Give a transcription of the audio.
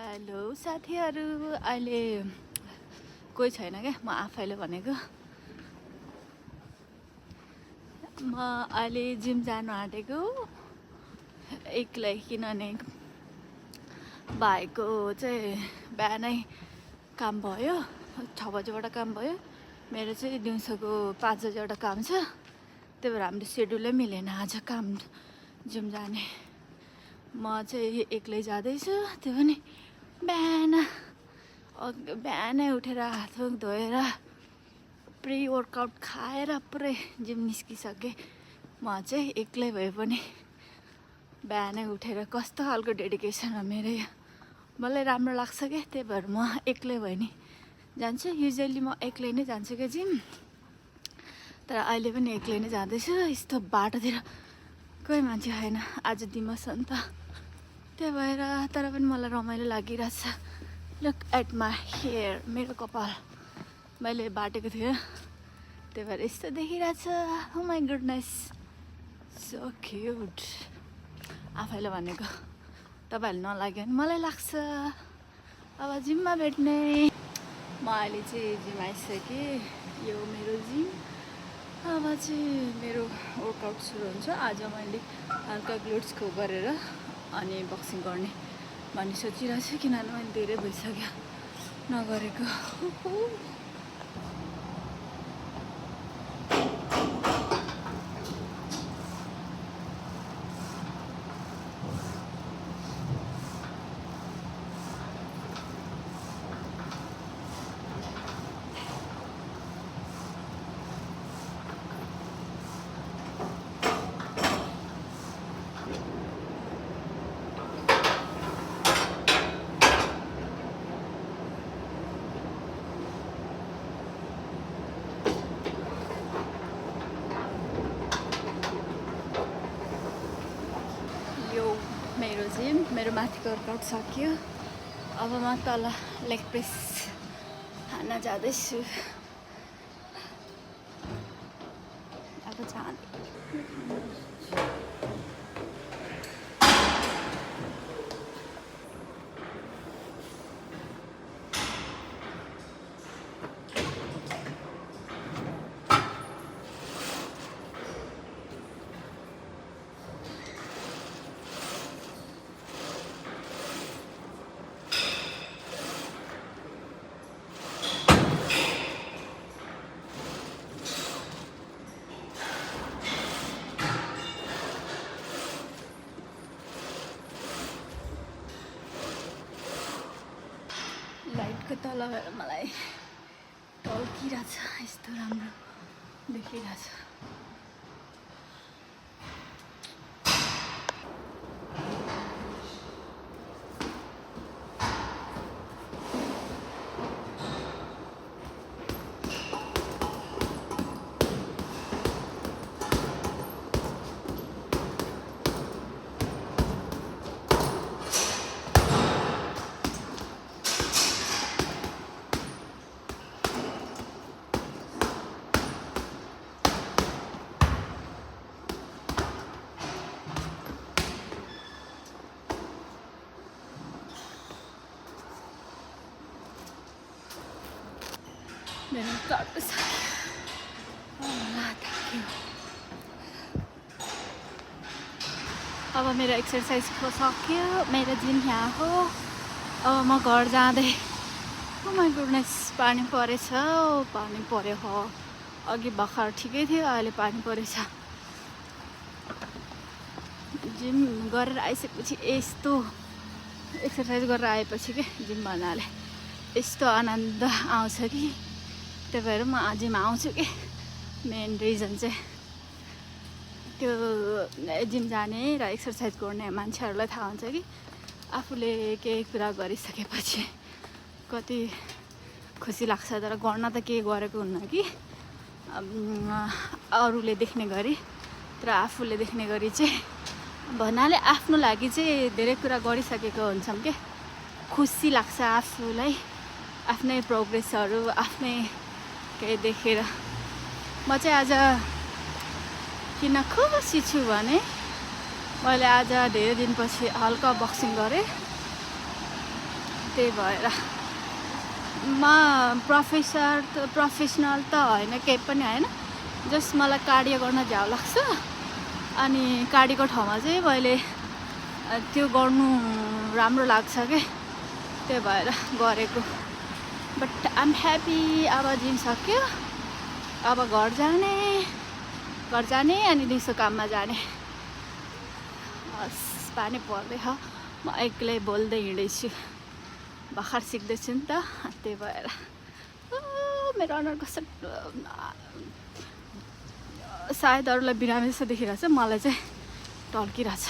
Hello साथीहरू, अहिले कोही छैन क्या, म आफैले भनेको। म अहिले जिम जानु आँटेको एक्लै, किनभने भाइको चाहिँ बिहानै काम भयो, 6 बजीबाट काम भयो। मेरो चाहिँ दिउँसोको 5 बजीबाट काम छ। त्यही भएर हाम्रो सेड्युलै मिलेन आज काम जिम जाने। म चाहिँ एक्लै जाँदैछु, त्यो पनि बिहानै उठेर हातमुख धोएर प्री वर्कआउट खाएर पुरै जिम निस्किसकेँ। म चाहिँ एक्लै भए पनि बिहानै उठेर कस्तो खालको डेडिकेसन हो मेरो, मलाई राम्रो लाग्छ क्या। त्यही भएर म एक्लै भए नि जान्छु। युजली म एक्लै नै जान्छु क्या जिम, तर अहिले पनि एक्लै नै जाँदैछु। यस्तो बाटोतिर कोही मान्छे छैन, आज दिमास हो नि त, त्यही भएर। तर पनि मलाई रमाइलो लागिरहेछ। लुक एट माई हेयर, मेरो कपाल मैले बाटेको थियो, त्यही भएर यस्तो देखिरहेछ। ओ माई गुडनेस, सो क्युट। आफैले भनेको, तपाईँहरूले नलाग्यो भने मलाई लाग्छ। अब जिममा भेट्ने। म अहिले चाहिँ जिम आइसकेँ, यो मेरो जिम। अब चाहिँ मेरो वर्कआउट सुरु हुन्छ। आज मैले हल्का ग्लुट्सको गरेर अनि बक्सिङ गर्ने भन्ने सोचिरहेको छु, किनभने मैले धेरै भइसक्यो नगरेको। मेरो जिम, मेरो माथिको वर्कआउट सक्यो। अब म तल लेग प्रेस हान्न जाँदैछु। अब लाइटको तल भएर मलाई टल्किरहेछ, यस्तो राम्रो देखिरहेछ। मेरो काट्नु सक्यो। अब मेरो एक्सर्साइज सक्यो, मेरो जिम यहाँ हो। अब म घर जाँदै। ओ माई गुडनेस, पानी परेछ, पानी पऱ्यो हो। अघि भर्खर ठिकै थियो, अहिले पानी परेछ। जिम गरेर आइसकेपछि यस्तो एक्सर्साइज गरेर आएपछि के जिम भन्नाले यस्तो आनन्द आउँछ कि, त्यही भएर म जिम आउँछु कि। मेन रिजन चाहिँ त्यो जिम जाने र एक्सर्साइज गर्ने मान्छेहरूलाई थाहा हुन्छ कि आफूले केही कुरा गरिसकेपछि कति खुसी लाग्छ। तर गर्न त केही गरेको हुन्न कि, अरूले देख्ने गरी। तर आफूले देख्ने गरी चाहिँ भन्नाले आफ्नो लागि चाहिँ धेरै कुरा गरिसकेको हुन्छौँ के, खुसी लाग्छ आफूलाई, आफ्नै प्रोग्रेसहरू आफ्नै केही देखेर। म चाहिँ आज किन खुसी छु भने मैले आज धेरै दिनपछि हल्का बक्सिङ गरेँ। त्यही भएर म प्रोफेसनल त होइन, केही पनि होइन, जस्ट मलाई कार्डियो गर्न झ्याउ लाग्छ। अनि कार्डियोको ठाउँमा चाहिँ मैले त्यो गर्नु राम्रो लाग्छ के, त्यही भएर गरेको। But I'm happy. अब जिम सक्यो, अब घर जाने अनि दिउँसो काममा जाने। पानी पर्दैछ, म एक्लै बोल्दै हिँड्दैछु, भर्खर सिक्दैछु नि त, त्यही भएर। मेरो अनुहार कस्तो सायद अरूलाई बिरामी जस्तो देखिरहेछ, मलाई चाहिँ टल्किरहेछ।